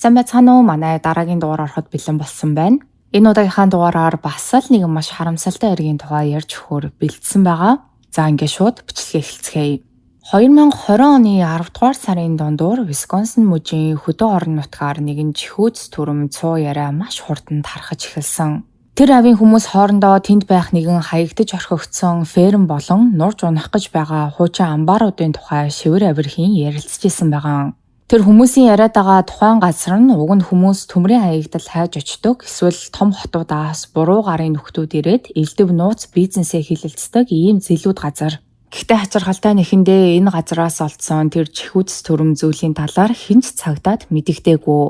Сайн байцгаана уу? Манай дараагийн дугаар ороход бэлэн болсон байна. Энэ удаагийнхаа дугаараар бас л нэгэн маш харамсалтай иргэний тухай ярьж өгөхөөр бэлдсэн байгаа. За ингээд шууд бичлэгээ эхэлцгээе. 2020 оны 10 дугаар сарын дундуур Висконсин мужийн хөдөө орон нутгаар нэгэн жихүүц түрэм цуу яриа маш хурдан тархаж эхэлсэн. Тэр авийн хүмүүс хоорондоо тэнд байх нэгэн хаягдж орхигдсон ферм болон нурж унах гэж байгаа хуучин амбааруудын тухай шивэр авирхийн ярилцж исэн байгаа. Тэр хүмүүсийн яриад байгаа тухайн газар нь уг нь хүмүүс төмрийн хаягдал хайж очдог эсвэл том хотуудаас буруу гарын нөхдүүд ирээд элдэв нууц бизнесээ хилэлцдэг ийм зэлүүд газар. Гэхдээ хачирхалтай нэхэндээ энэ газараас олдсон тэр чихүүц төрөм зүйлийн талаар хинч цагдаад мэдэгдээгүй.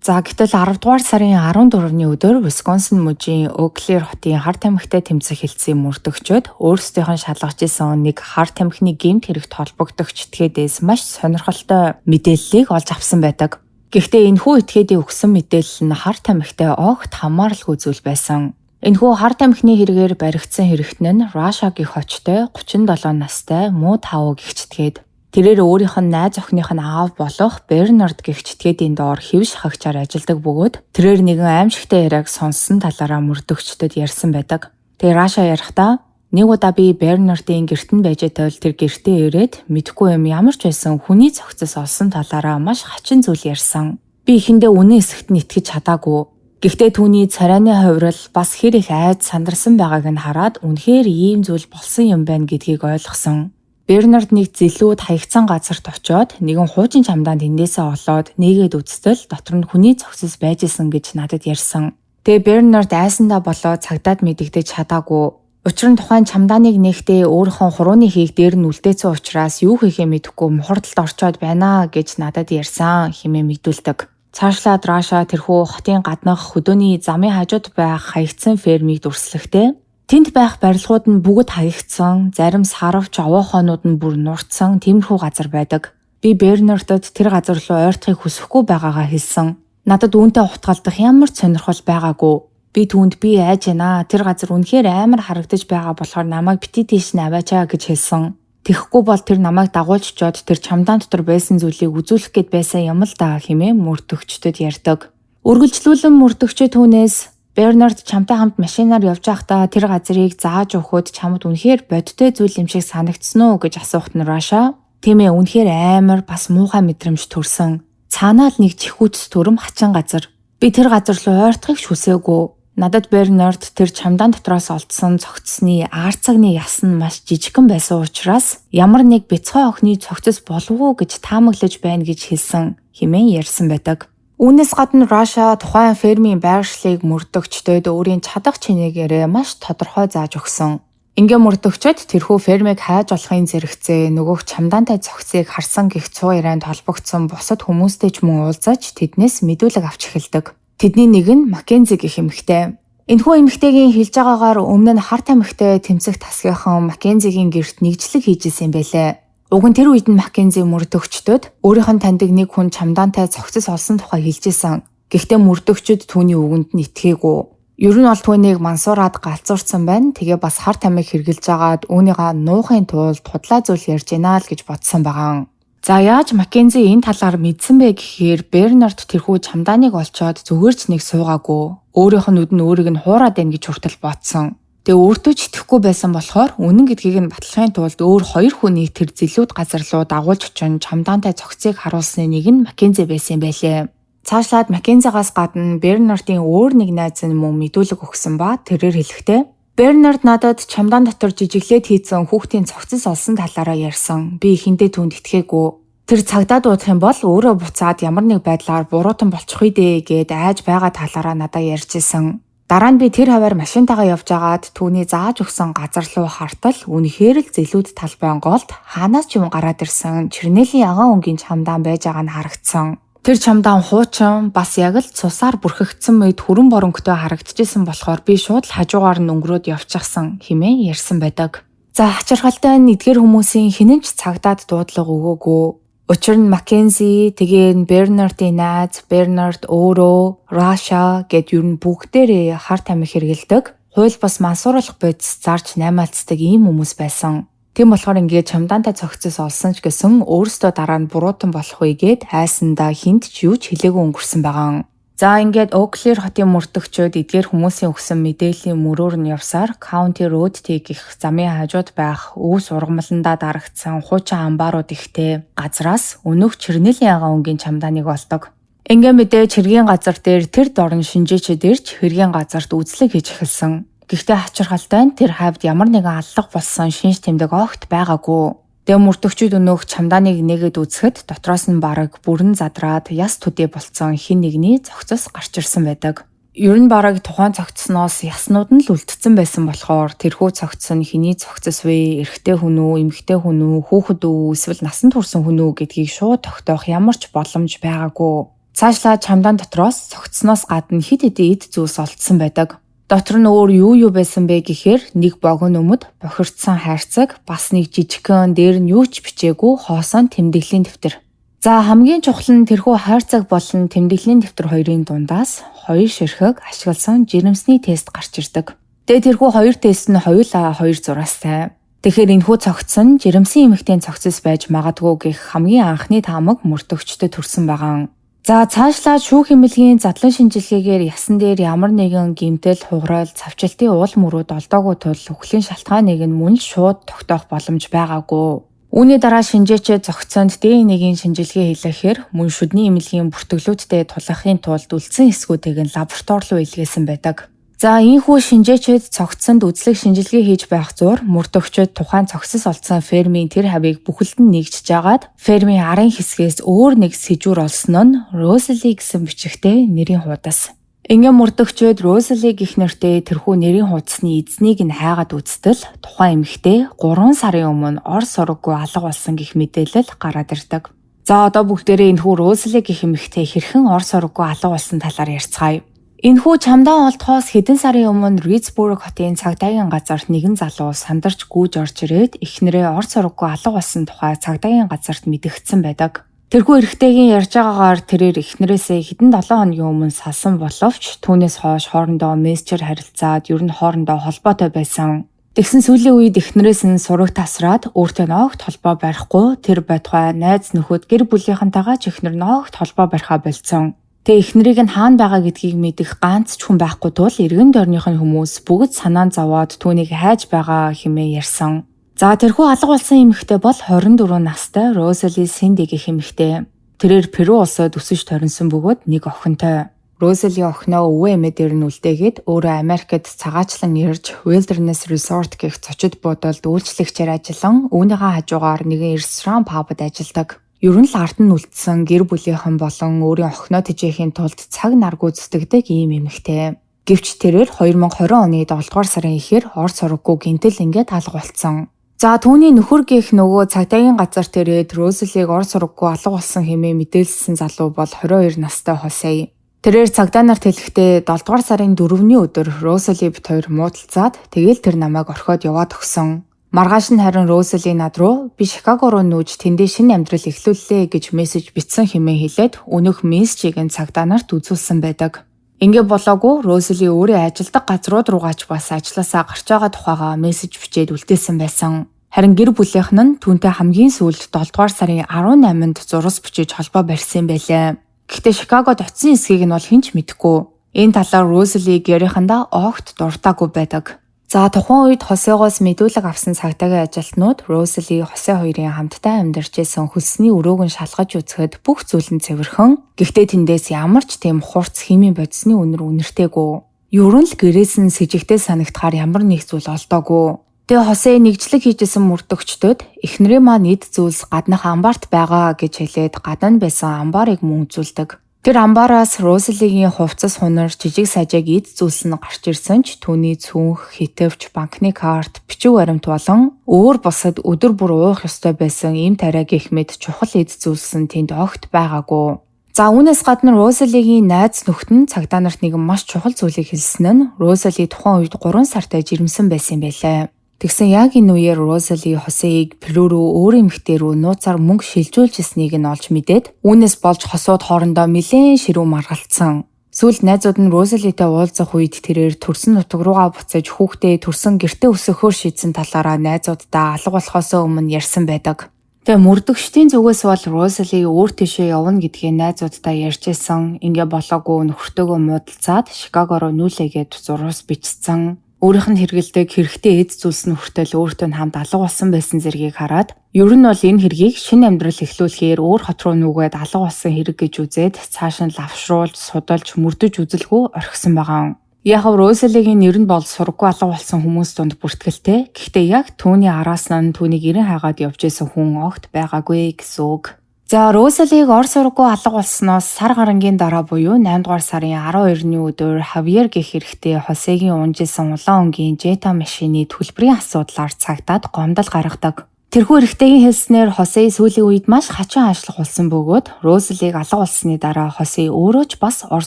За гэтэл 10 дугаар сарын 14-ний өдөр Висконсин мужийн Оклер хотын хар тамхитай тэмцэх хэлтсийн мөрдөгчөд өөрсдийнх нь шалгаж исэн нэг хар тамхины гэмт хэрэгт холбогдогч этгээдээс маш сонирхолтой мэдээллийг олж авсан байдаг. Гэхдээ энэхүү этгээдийн өгсөн мэдээлэл нь хар тамхитай огт хамааралгүй зүйл байсан. Энэхүү хар тамхины хэрэгээр баригдсан хэрэгтэн нь Рашагийн хочтой 37 настай Муу Тав гэгч этгээд тэрээр өөрийнх нь найз охиных нь аав болох Бернард гэгч этгээдийн доор хэвш хагчаар ажилладаг бөгөөд тэрээр нэгэн аимшигтай яриаг сонссон талаараа мөрдөгчдөд ярьсан байдаг. Тэгээ Раша ярихдаа нэг удаа би Бернардын гэрт нь байж тойл тэр гэртээ ирээд мэдхгүй юм ямар ч байсан хүний цогцос олсон талаараа маш хачин зүйл ярьсан. Би эхэндээ үнэн эсэхт нь итгэж чадаагүй. Гэхдээ түүний царайны хувирал бас хэр их айд сандарсан байгааг нь хараад үнэхээр ийм зүйл болсон юм байна гэдгийг ойлгосон. Бернард нэг зэлүүд хаягдсан газарт очиод нэгэн хуучин чамдаан тэндээсээ олоод нээгээд үзтэл дотор нь хүний цогцос байж исэн гэж надад ярьсан. Тэгээ Бернард айсандаа болоод цагдаад мэдэгдэж чадаагүй. Учир нь тухайн чамдааныг нээхдээ өөрийнхөө хурууны хийх дээр нь үлдээсэн учраас юу хийхээ мэдэхгүй мухардалд орчоод байна гэж надад ярьсан хэмээн мэдүүлдэг. Цаашлаад Раша тэрхүү хотын гаднах хөдөөний замын хажууд байх хаягдсан фермийг дүрслэхдээ тэнд байх барилгууд нь бүгд хаягдсан, зарим саравч овоохоонууд нь бүр нурцсан тиймэрхүү газар байдаг. Би Бернардад тэр газар руу ойртохыг хүсэхгүй байгаагаа хэлсэн. Надад үүнтэй утгалдах ямар ч сонирхол байгаагүй. Би түүнд би айж байна. Тэр газар үнэхээр амар харагдаж байгаа болохоор намайг бити тийш нь аваачаа гэж хэлсэн. Тэгэхгүй бол тэр намайг дагуулж чод тэр чамдаан дотор байсан зүйлийг үзүүлэх гээд байсан юм л да хэмээн мөрдөгчдөд ярьдаг. Үргэлжлүүлэн мөрдөгчд түүнээс Бернард чамтай хамт машинаар явж байхдаа тэр газрыг зааж өгөхөд чамд үнэхээр бодтой зүйл юм шиг санагдсан уу гэж асуухт нь Раша тийм ээ үнэхээр амар бас муухай мэдрэмж төрсөн. Цаанаа л нэг чихүүц төрөм хачин газар. Би тэр газар руу ойртохыг хүсээгүй. Надад Бернард тэр чамдаан дотроос олдсон цогцсны аарцагны яс нь маш жижигхэн байсан учраас ямар нэг бяцхан охины цогцос болов уу гэж таамаглаж байна гэж хэлсэн хэмээн ярьсан байдаг. Үүнээс гадна Раша тухайн фермийн байршлыг мөрдөгчдөд өөрийн чадах чинээгээрээ маш тодорхой зааж өгсөн. Ингээ мөрдөгчд тэрхүү фермийг хайж болохын зэрэгцээ нөгөөх чамдаантай цогцыг харсан гих цуу ярианд холбогдсон бусад хүмүүстэй ч мөн уулзаж тэднээс мэдүүлэг авч эхэлдэг. Тэдний нэг нь Маккензи гэх эмэгтэй. Энэхүү эмэгтэйгийн хэлж байгаагаар өмнө нь хар тамхитай тэмцэх тасгийнхан Маккензигийн гэрт нэгжлэг хийж исэн байлээ. Уг нь тэр үед нь Маккензи мөрдөгчдөд өөрийнх нь таньдаг нэг хүн чамдаантай цогцос олсон тухай хэлжсэн. Гэхдээ мөрдөгчд түүний үгэнд нь итгээгүй. Ер нь бол түүнийг мансуураад галзуурсан байна. Тэгээ бас хар тамхи хэрглэж агаад үүнийгээ нуухын тулд худлаа зүйл ярьж гинаа л гэж бодсон байгаа. За яаж Маккензи энэ талаар мэдсэн бэ гэхээр Бернард тэрхүү чамдааныг олцоод зүгээр ч нэг суугаагүй. Өөрийнх нь нүд нь өөрийг нь хуураад байна гэж хүртэл бодсон. Тэгээ өөртөө ч итгэхгүй байсан болохоор үнэн гэдгийг нь батлахын тулд өөр хоёр хүнийг тэр зэлүүд газар руу дагуулж очин чамдаантай цогцыг харуулсны нэг нь Маккензи байсан байлээ. Цаашлаад Маккензигаас гадна Бернардын өөр нэг найз нь мөн мэдүүлэг өгсөн ба тэрээр хэлэхдээ Бернард надад чамдаан дотор жижиглээд хийцэн хүүхдийн цогцос олсон талаараа ярьсан. Би эхэндээ түүнд итгээгүй. Тэр цагдаа дуудах юм бол өөрөө буцаад ямар нэг байдлаар буруутан болчих үедээ гээд айж байгаа талаараа надад ярьж исэн. Дараа нь би тэр хаваар машинтайгаа явж агаад түүний зааж өгсөн газар руу хартал үнэхээр л зэлүүд талбайн голд хаанаас ч юм гараад ирсэн Чирнэлийн ягаан өнгийн чамдаан байж байгаа нь харагдсан. Тэр чамдаан хуучин бас яг л цусаар бүрхэгдсэн мэд хүрэн боронхтой харагдчихсан болохоор би шууд л хажуугаар нь өнгөрөөд явчихсан хэмээн ярьсан байдаг. За хачирхалтай нь эдгээр хүмүүсийн хинэнч цагдаад дуудлага өгөөгүй. Учир нь Маккензи, тэгээ Бернардын найз, Бернард өөрөө, Раша гэд ер нь бүгдээрээ хар тамхи хэргэлдэг. Хууль бас мансууруулах бодис зарж наймаалцдаг ийм хүмүүс байсан. Тийм болохоор ингээд чамдаантай цогцос олсон ч гэсэн өөрөөсөө дараа нь буруутан болох үегээд айсандаа хинт ч юу ч хэлээгүй өнгөрсөн байгаа. За ингээд О'Клэр хотын мөрдөгчөд эдгээр хүмүүсийн өгсөн мэдээллийн мөрөөр нь явсаар County Road T гэх замын хажууд байх өвс ургамландаа дарагдсан хуучин амбаарууд ихтэй газраас өнөөх Чирнэлийн ягаан өнгийн чамдааныг олдог. Ингээ мэдээж хэргийн газар дээр тэр дорн шинжээчэд ирж хэргийн газарт үзлэг хийж эхэлсэн. Гэхдээ хачирхалтай нь тэр хавьд ямар нэгэн аллах болсон шинж тэмдэг огт байгаагүй. Тэгээ мөрдөгчүүд өнөөх чамдааныг нэгэд үзэхэд дотроос нь бараг бүрэн задраад яс төдий болцсон хин нэгний цогцос гарч ирсэн байдаг. Ер нь бараг тухайн цогцсноос яснууд нь л үлдсэн байсан болохоор тэрхүү цогцос нь хэний цогцос вэ? Эрэгтэй хүн үү, эмэгтэй хүн үү, хүүхэд үү, эсвэл насан турсан хүн үү гэдгийг шууд тогтоох ямар ч боломж байгаагүй. Цаашлаа чамдаан дотроос цогцсноос гадна хэд хэдэн эд зүйлс олдсон байдаг. Дотор нь өөр юу байсан бэ гэхээр нэг богино өмд, бохирдсан хайрцаг, бас нэг жижигхэн дээр нь юу ч бичээгүй хоосон тэмдэглэлийн дэвтэр. За хамгийн чухал нь тэрхүү хайрцаг болон тэмдэглэлийн дэвтэр хоёрын дундаас хоёр ширхэг ашигласан жирэмсний тест гарч ирдэг. Тэгээ тэрхүү хоёр тест нь хоёулаа хоёр зураастай. Тэгэхээр энэхүү цогцос нь жирэмсэн эмэгтэй цогцос байж магадгүй гэх хамгийн анхны таамаг мөрдөгчдөд төрсэн байгаа. За цаашлаад шүүх эмнэлгийн задлан шинжилгээгээр ясан дээр ямар нэгэн гэмтэл, хугарал, цавчилтын уул мөрүүд олдоогүй тул үхлийн шалтгааныг нь мөн л шууд тогтоох боломж байгаагүй. Үүний дараа шинжээчид зохицоонд ДНХ-ийн шинжилгээ хийлгэхээр мөн шүдний эмнэлгийн бүртгэлүүдтэй тулахын тулд үлдсэн эсгүүдийг нь лаборатори руу илгээсэн байдаг. За ийхүү шинжээчид цогцсонд үзлэг шинжилгээ хийж байх зуур мөрдөгчид тухайн цогцос олдсон фермийн тэр хавийг бүхэлд нь нэгжиж агаад фермийн арын хэсгээс өөр нэг сэжүүр олсон нь Розали гэсэн бичигтэй нэрийн хуудас. Ингээ мөрдөгчид Розали гэх нэртэй тэрхүү нэрийн хуудасны эзнийг нь хайгаад үзтэл тухайн эмэгтэй 3 сарын өмнө ор сураггүй алга болсон гэх мэдээлэл гараад ирдэг. За одоо бүгдээрээ энэхүү Розали гэх эмэгтэй хэрхэн ор сураггүй алга болсон талаар ярьцгаая. Энэхүү чамдаан олдохоос хэдэн сарын өмнө Ридсбург хотын цагдаагийн газарт нэгэн залуу сандарч гүйж орж ирээд эхнэрээ ор сураггүй алга болсон тухай цагдаагийн газарт мэдэгдсэн байдаг. Тэрхүү эрэгтэйгийн ярьж байгаагаар тэрээр эхнэрээсээ хэдэн 7 хоногийн өмнө салсан боловч түүнээс хойш хоорондоо мессежээр харилцаад ер нь хоорондоо холбоотой байсан. Тэгсэн сүүлийн үед эхнэрээс нь сураг тасраад өөртөө ногт холбоо барихгүй тэр байтугай найз нөхөд гэр бүлийнхэнтэйгээ ч эхнэр ногт холбоо барихаа болцсон. Тэ эхнэрийг нь хаана байгаа гэдгийг мэдэх ганц ч хүн байхгүй тул эргэн тойрныхын хүмүүс бүгд санаан зовоод түүнийг хайж байгаа хэмээн ярьсан. За тэрхүү алга болсон эмэгтэй бол 24 настай Розали Синди гэх эмэгтэй. Тэрээр Перу улсад өсөж торинсон бөгөөд нэг охинтой. Розали охиноо өвөө эмээ дээр нь үлдээгээд өөрөө Америкт цагаачлан ирж Wilderness Resort гэх цочид буудалд үйлчлэгчээр ажиллан үүнийхээ хажуугаар нэгэн ресторан пабд ажилладаг. Ер нь л ард нь үлдсэн гэр бүлийнхэн болон өөрийн охиноо тэжээхийн тулд цаг наргүй зүтгэдэг ийм эмэгтэй. Гэвч тэрээр 2020 оны 7 дугаар сарын эхээр ор сураггүй гинтэл ингээд алга болцсон. За түүний нөхөр гэх нөгөө цагдаагийн газар тэрээд Розалиг ор сураггүй алга болсон хэмээн мэдээлсэн залуу бол 22 настай Хосей. Тэрээр цагдаа нарт хэлэхдээ 7 дугаар сарын 4-ний өдөр Розали бит хоёр муудалцаад тэгэл тэр намайг орхиод яваад өгсөн. Маргааш нь харин Розали над руу би Шикаго руу нүүж тэндээ шинэ амьдрал эхлүүллээ гэж мессеж бичсэн хэмээн хэлээд өнөөх мессежийг нь цагдаа нарт үзүүлсэн байдаг. Ингээ болоогүй Розали өөрийн ажилдаг газрууд руугаач бас ажилласаа гарч байгаа тухайга мессеж бичээд үлдээсэн байсан. Харин гэр бүлийнх нь түүнтэй хамгийн сүүлд 7 дугаар сарын 18-нд зурус бичиж холбоо барьсан байлаа. Гэхдээ Шикагод очисон эсхийг нь бол хэн ч мэдэхгүй. Энэ талаар Розали гэрийнхэндээ огт дуртаагүй байдаг. За тухайн үед Хосегоос мэдүүлэг авсан цагдаагийн ажилтнууд Розали Хосе хоёрын хамтдаа амьдарч байсан хөлсний өрөөг нь шалгаж үзэхэд бүх зүйл нь цэвэрхэн. Гэхдээ тэндээс ямар ч тийм хурц химийн бодисны үнэр үнэртэйгүй. Ерөн л гэрээс нь сэжигтэй санагдахаар ямар нэг зүйл олдоогүй. Тэгээ Хосе нэгжлэг хийжсэн мөрдөгчдөд эхнэрээ маань эд зүйлс гаднах амбарт байгаа гэж хэлээд гадна байсан амбарыг мөн үзүүлдэг. Тэр амбаараас Розалигийн хувцас хунар жижиг сажиг эд зүйлс нь гарч ирсэн ч түүний цүнх, хитвч, банкны карт, бичиг баримт болон өөр бусад өдөр бүр уух ёстой байсан ийм тариа гэх мэт чухал эд зүйлс нь тэнд огт байгаагүй. За үүнээс гадна Розалигийн найз нөхд нь цагдаа нарт нэгэн маш чухал зүйлийг хэлсэн нь Розали тухайн үед 3 сартай жирэмсэн байсан юм байлаа. Тэгсэн яг энэ үеэр Розали Хосеийг Перу руу өөр эмэгтэй рүү нууцаар мөнгө шилжүүлж ирснийг нь олж мэдээд үүнээс болж хосууд хоорондоо нэлээд ширүү маргалцсан. Сүүлд найзууд нь Розалитэй уулзах үед тэрээр төрсөн нутаг руугаа буцаж хүүхдээ төрсөн гэртээ өсгөхөөр шийдсэн талаараа найзуудтай алга болохоос өмнө ярьсан байдаг. Тэгээ мөрдөгчдийн зүгээс бол Розали өөр тийшээ явна гэдгээ найзуудтай ярьжсэн. Ингээ болоогүй нөхөртөөгөө муудалцаад Шикаго руу нүүлээгээд зурвас бичсэн. Өөрийнх нь хэрэгэлдэг хэрэгтэй эд зүйлс нь хүртэл өөртөө хамт алга болсон байсан зэргийг хараад ер нь бол энэ хэргийг шинэ амьдрал эхлүүлэхээр өөр хот руу нүгээд алга болсон хэрэг гэж үзээд цааш нь лавшруулж, судалж, мөрдөж үзэлгүй орхисон байгаа. Яг Розалигийн нэр нь бол сургаггүй алга болсон хүмүүс донд бүртгэлтэй. Гэхдээ яг түүний араас нь түүнийг ирэн хайгаад явж исэн хүн огт байгаагүй гэсэн үг. За Розалиг ор сургаггүй алга болсноос сар гарангийн дараа буюу 8 дугаар сарын 12-ны өдөр Хавьер гэх эрэгтэй Хосегийн унжсэн улаан өнгийн Jetta машины төлбөрийн асуудлаар цагтаад гомдол гаргадаг. Тэрхүү эрэгтэйгийн хэлснээр Хосе сүүлийн үед маш хачин аашлах болсон бөгөөд Розалиг алга болсны дараа Хосе өөрөө ч бас ор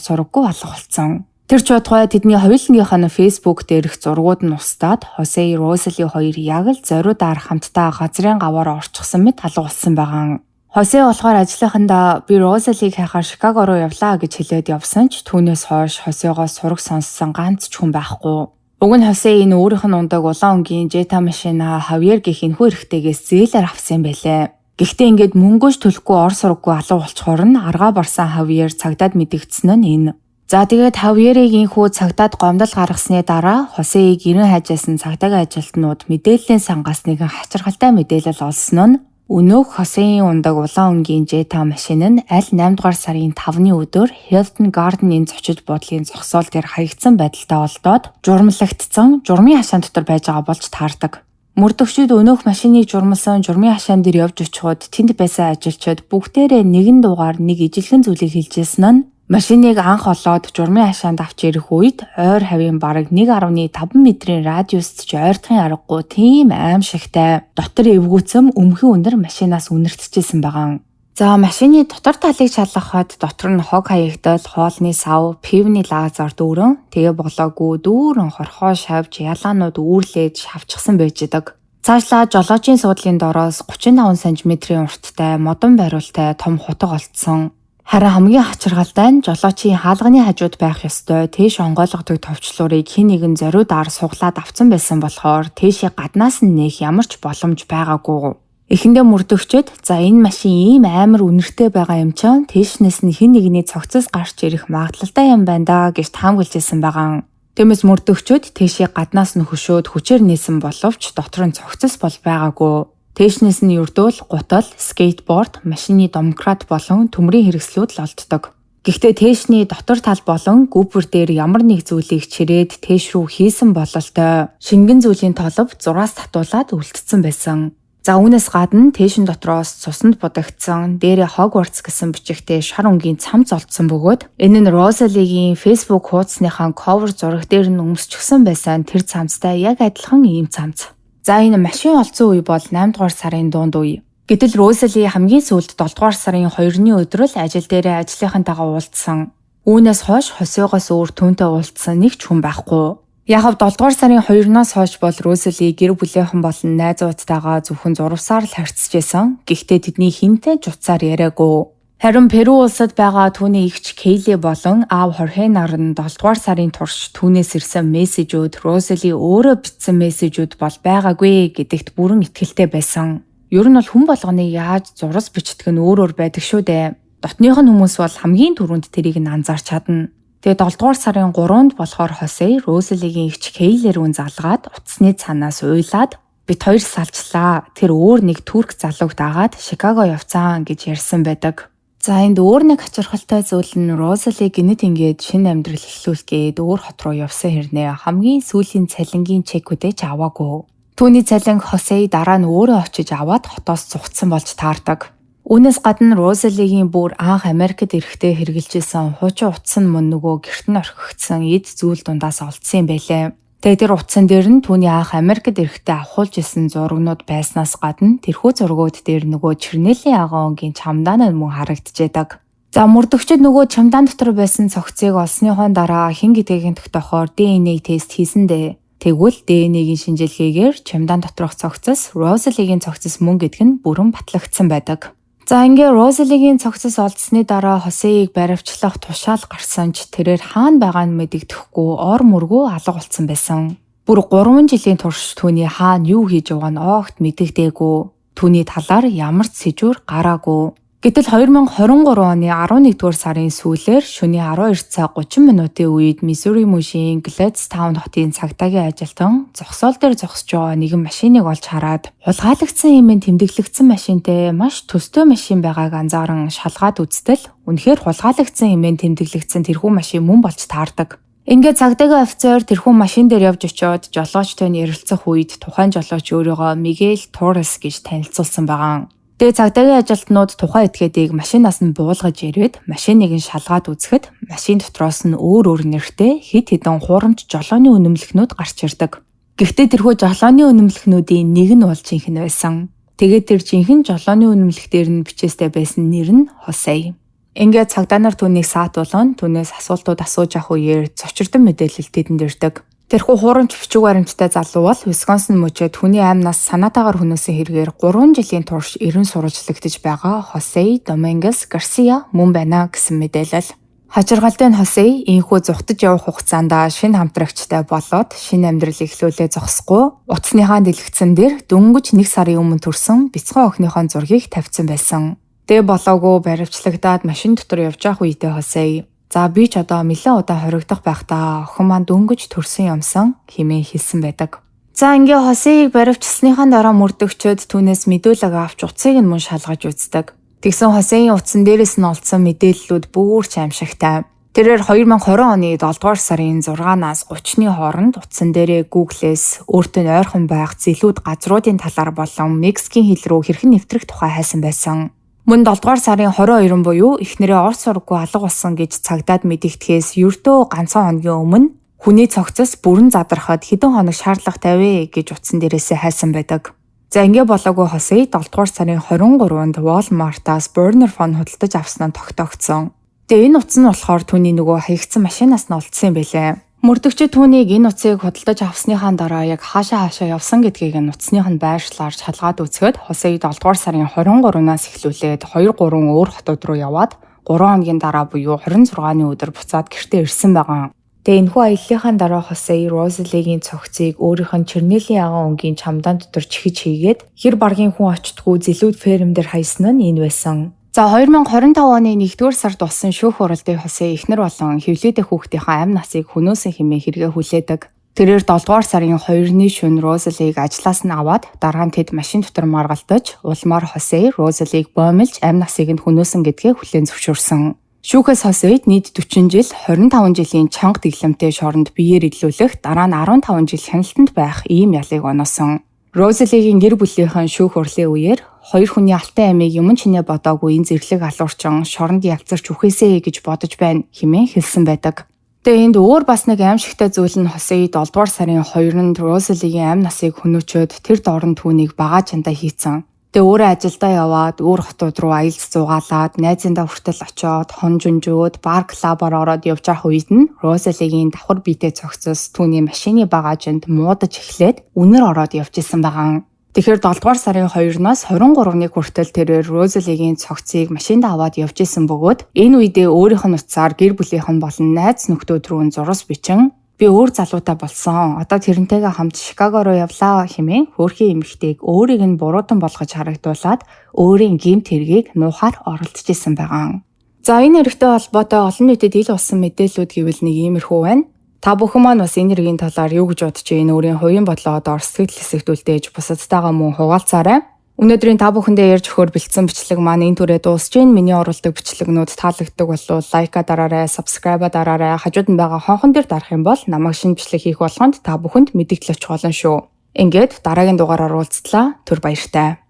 сургаггүй алга болсон. Тэр ч бодгой тэдний хоёулангийнх нь Facebook дээрх зургууд нь устдаад Хосе Розали хоёр яг л зориудаар хамтдаа газрын гаваар орчихсон мэт алга болсон байгаа. Хосе болохоор ажлынхандаа би Розалиг хайхаар Шикаго руу явлаа гэж хэлээд явсан ч түүнээс хойш Хосеогоо сураг сонссон ганц ч хүн байхгүй. Уг нь Хосе энэ өөрийнх нь ундаг улаан өнгийн Jetta машина Хавьер гэх энэхүү эрэгтэйгээс зээлээр авсан байлээ. Гэхдээ ингээд мөнгөж төлөхгүй ор сургаггүй алга болчхоор нь аргаа барсан Хавьер цагдаад мэдэгдсэн нь энэ. За тэгээд Хавьерийг инхүү цагдаад гомдол гаргасны дараа Хосеийг ирэн хайжсэн цагдаагийн ажилтнууд мэдээллийн сангаас нэгэн хачирхалтай мэдээлэл олсон нь өнөөх Хосеийн ундаг улаан өнгийн Jetta машин нь аль 8 дугаар сарын 5-ны өдөр Hilton Garden-ийн зочид буудлын зогсоол дээр хаягдсан байдалтай олдоод журмлагдсан журмын хашаан дотор байж байгаа болж таардаг. Мөрдөгчид өнөөх машиныг журмалсан журмын хашаан дээр явж очиход тэнд байсан ажилчид бүгдээрээ нэгэн дуугаар нэг ижилхэн зүйлийг хэлжсэн нь машиныг анх олоод журмын хашаанд авч ирэх үед ойр хавийн бараг 1.5 метрийн радиуст ч ойртохын аргагүй тийм аимшигтай дотор эвгүүцэм өмхөн өндөр машинаас үнэртчихсэн байгаа. За машины дотор талыг шалгахад дотор нь хог хаягдал, хоолны сав, пивний лазер дүүрэн тэгээ болоогүй дүүрэн хорхоо шавж ялаанууд үүрлээд шавчихсан байждаг. Цаашлаа жолоочийн суудлын дороос 35 см-ийн урттай модон бариултай том хутга олдсон. Харин хамгийн хачиргалтай нь жолоочийн хаалганы хажууд байх ёстой тийш онгойлгодог товчлуурыг хэн нэгэн зориудаар суглаад авсан байсан болохоор тийшээ гаднаас нь нээх ямар ч боломж байгаагүй. Эхэндээ мөрдөгчд за энэ машин ийм амар үнэртэй байгаа юм чинь тийшнээс нь хэн нэгний цогцос гарч ирэх магадлалтай юм байна да гэж таамаглажсэн байгаа. Тиймээс мөрдөгчд тийшээ гаднаас нь хөшөөд хүчээр нээсэн боловч дотор нь цогцос бол байгаагүй. Тэшнээс нь ердөөл, гутал, скейтборд, машины домкрат болон төмрийн хэрэгслүүд л олддог. Гэхдээ тэшний дотор тал болон гүбэр дээр ямар нэг зүйлийг чирээд тэш рүү хийсэн бололтой шингэн зүйлийн толб зураас татуулаад үлдсэн байсан. За үүнээс гадна тэшин дотроос цуснд будагдсан дээрээ Hogwarts гэсэн бичигтэй шар өнгийн цамц олдсон бөгөөд энэ нь Розалигийн Facebook хуудасныхаа cover зураг дээр нь өмсчихсэн байсан тэр цамцтай яг адилхан ийм цамц. За энэ машин олцсон үе бол 8 дугаар сарын дунд үе. Гэтэл Розали хамгийн сүүлд 7 дугаар сарын 2-ны өдөр л ажил дээрээ ажлынхантайгаа уулзсан. Үүнээс хойш Хосеогоос өөр түүнтэй уулзсан нэг ч хүн байхгүй. Яг 7 дугаар сарын 2-оос хойш бол Розали гэр бүлийнхэн болон найзуудтайгаа зөвхөн зурвасаар л харьцаж байсан. Гэхдээ тэдний хинтэй ч утсаар яриаггүй. Харин Перу улсад байгаа түүний эгч Кейли болон аав Хорхенаар нь 7 дугаар сарын турш түүнээс ирсэн мессежүүд Розали өөрөө бичсэн мессежүүд бол байгаагүй гэдэгт бүрэн итгэлтэй байсан. Ер нь бол хүн болгоны яаж зураг бичдэг нь өөр байдаг шүү дээ. Дотных нь хүмүүс бол хамгийн түрүүнд тэрийг нь анзаарч чадна. Тэгээд 7 дугаар сарын 3-нд болохоор Хосе Розалигийн эгч Кейлээр үн залгаад утасны цанаас уйлаад бид хоёр салчлаа. Тэр өөр нэг турк залууг дагаад Шикаго явцсан гэж ярьсан байдаг. За энд өөр нэг хачирхалтай зүйл нь Розали гинэт ингээд шинэ амьдрал эхлүүлгээд өөр хот руу явсан хэрнээ хамгийн сүүлийн цалингийн чекүүдээ ч аваагүй. Түүний цалин Хосе дараа нь өөрөө очиж аваад хотоос цугцсан болж таардаг. Үүнээс гадна Розалигийн бүр анх Америкт ирэхдээ хэрэгжилжсэн хуучин утас нь мөн нөгөө гэрт нь орхигдсан эд зүйл дундаас олдсон юм байлээ. Тэгээд тэр утсан дээр нь түүний анх Америкт ирэхдээ авахулж исэн зурагнууд байснаас гадна тэрхүү зургууд дээр нөгөө Чернелийн агоонгийн чамдаан нь мөн харагдчихэдэг. За мөрдөгчд нөгөө чамдаан дотор байсан цогцыг олсныхон дараа хэн гэдгийг тогтоохоор DNA тест хийсэндээ. Тэгвэл DNA-гийн шинжилгээгээр чамдаан доторх цогцос Розалигийн цогцос мөн гэдг нь бүрэн батлагдсан байдаг. За ингээ Розалигийн цогцос олдсны дараа Хосеийг баривчлах тушаал гарсан ч тэрээр хаана байгаа нь мэдэгдэхгүй ор мөргөө алга болсон байсан. Бүр 3 жилийн турш түүний хаана юу хийж байгааг нь огт мэдэгдээгүй. Түүний талаар ямар ч сэжүүр гараагүй. Гэтэл 2023 оны 11-р сарын сүүлээр шөнийн 12 цаг 30 минутын үед Миссури мужийн Gladstown хотын цагдаагийн ажилтан зогсоол дээр зогсож байгаа нэгэн машиныг олж хараад хулгайлагдсан хэмээн тэмдэглэгдсэн машинтай маш төстэй машин байгааг анзааран шалгаад үзтэл үнэхээр хулгайлагдсан хэмээн тэмдэглэгдсэн тэрхүү машин мөн болж таардаг. Ингээд цагдаагийн офицер тэрхүү машин дээр явж очиод жолоочтой нь ярилцах үед тухайн жолооч өөрийгөө Мигель Торрес гэж танилцуулсан байгаа. Тэгээ цагдаагийн ажилтнууд тухайн этгээдийг машинаас нь буулгаж ирээд машиныг нь шалгаад үзэхэд машин дотроос нь өөр нэртэй хэд хэдэн хуурамч жолооны үнэмлэхнүүд гарч ирдэг. Гэхдээ тэрхүү жолооны үнэмлэхнүүдийн нэг нь бол жинхэнэ байсан. Тэгээд тэр жинхэнэ жолооны үнэмлэх дээр нь бичээстэй байсан нэр нь Хосе. Ингээд цагдаа нар түүнийг саатуулан түүнээс асуултууд асууж авах үеэр зочирдон мэдээлэл тэдэнд ирдэг. Тэрхүү хуурамч бичиг баримттай залуу бол Висконсин мужид хүний аймнаас санаатаагаар хүнөөсөн хэрэгээр 3 жилийн турш эрен сурвалжлагдаж байгаа Хосе Домингес Гарсиа мөн байна гэсэн мэдээлэл. Хажиргалтай нь Хосе ийхүү зүхтаж явах хугацаанд шинэ хамтрагчтай болоод шинэ амьдрал эхлүүлээ зогсохгүй утасныхаа дэлгэцэн дээр дөнгөж 1 сарын өмнө төрсэн бяцхан охиныхоо зургийг тавьсан байсан. Тэ болоогүй баривчлагдаад машин дотор явж явах үедээ Хосе "За би ч одоо нэлээд удаа хоригдох байх та. Охин маань дөнгөж төрсөн юмсан" хэмээн хэлсэн байдаг. За ингээ Хосеийг баривчсныхаа дараа мөрдөгчөд түүнээс мэдүүлэг авч утсыг нь мөн шалгаж үздэг. Тэгсэн Хосеийн утсан дээрээс нь олдсон мэдээллүүд бүр ч аимшигтай. Тэрээр 2020 оны 7 дугаар сарын 6-наас 30-ны хооронд утсан дээрээ Google-с өөртөө ойрхон байх зэлүүд газруудын талаар болон Мексикийн хил рүү хэрхэн нэвтрэх тухай хайсан байсан. Мөн 7 дугаар сарын 22 буюу эхнэрээ орц сургуу алга болсон гэж цагдаад мэдэгдэхээс ердөө ганцхан хоногийн өмнө хүний цогцос бүрэн задрахад хэдэн хоног шаардлага тавь гэж утсан дээрээсээ хайсан байдаг. За ингээ болоогүй Хосе 7 дугаар сарын 23-нд Walmart-аас burner phone худалдаж авсан нь тогтоогдсон. Тэгээ энэ утас нь болохоор түүний нөгөө хаягдсан машинаас нь олдсон юм байлээ. Мөрдөгчид түүнийг энэ утсыг худалдаж авсныхаа дараа яг хаашаа явсан гэдгийг нь утасных нь байршлаарч шалгаад үзэхэд Хосег 7 дугаар сарын 23-наас эхлүүлээд 2-3 өөр хотод руу яваад 3 хоногийн дараа буюу 26-ны өдөр буцаад гэртээ ирсэн байгаа. Тэгээ энэхүү аяллахын дараа Хосе Розалигийн цогцыг өөрийнх нь Чернелийн аган өнгийн чамдаан дотор чихэж хийгээд хэр баргийн хүн очтгүй зэлүүд ферм дээр хайсан нь энэ байсан. За 2025 оны 1-р сард болсон шүүх хуралдыг Хосе эхнэр болон хэвлээдэх хүүхдийнхээ амь насыг хөнөөсөн хэмээн хэрэгэ хүлээдэг. Тэрээр 7 дугаар сарын 2-ны шөнө Розалиг ажлаас нь аваад дараа нь тэд машин дотор маргалтаж улмаар Хосе Розалиг боомлж амь насыг нь хөнөөсөн гэдгээ хүлээн зөвшөөрсөн. Шүүхээс Хосед нийт 40 жил 25 жилийн чанга дэглэмтэй шоронд биеэр илүүлэх дараа нь 15 жил хяналтанд байх ийм ялыг оноосон. Розалигийн гэр бүлийнхэн шүүх хурлын үеэр хоёр хүний алтай амийг юм чинээ бодоогүй энэ зэрлэг алуурчин шоронд явцарч үхээсэй гэж бодож байна хэмээн хэлсэн байдаг. Тэгээ энд өөр бас нэг аимшигтай зүйл нь Хосед 7 дугаар сарын 2-нд Розалигийн амь насыг хөнөөчөөд тэр дорн түүнийг багаж андаа хийцэн. Тэгээ өөрөө ажилдаа яваад өөр хотууд руу аялж зугаалаад найзындаа хүртэл очиод хонжинжөөд бар клабаар ороод явж явах үед нь Розалигийн давхар биетэй цогцос түүний машины багажинд муудаж эхлээд үнэр ороод явж исэн байгаа. Тэгэхээр 7 дугаар сарын 2-наас 23-ны хүртэл тэрээр Розалигийн цогцыг машинд аваад явж исэн бөгөөд энэ үедээ өөрийнх нь утсаар гэр бүлийнхэн болон найз нөхдүүд рүү зурус бичин "Би өөр залуутай болсон. Одоо тэрнтэйгээ хамт Шикаго руу явлаа" хэмээн хөөрхий эмэгтэйг өөрийг нь буруудан болгож харагдуулаад өөрийн гэмт хэргийг нуухаар оролдож исэн байгаа. За энэ хэрэгтэй холбоотой олон нийтэд ил болсон мэдээллүүд гэвэл нэг иймэрхүү байна. Та бүхэн маань бас энэ хэргийн талаар юу гэж бодож байна? Өөрийн хувийн бодлогоо доор сэтгэл хэсэгт үлдээж бусадтайгаа мөн хуваалцаарай. Өнөөдрийн та бүхэндээ ярьж өгөхөөр бэлдсэн бичлэг маань энэ түрээ дуусж байна. Миний оруулдаг бичлэгнүүд таалагддаг болвол лайка дараарай, сабскрайба дараарай. Хажууд нь байгаа хонхон дээр дарах юм бол намайг шинэ бичлэг хийх болгонд та бүхэнд мэдээлэл очих болно шүү. Ингээд дараагийн дугаараар уулзтлаа. Түр баяртай.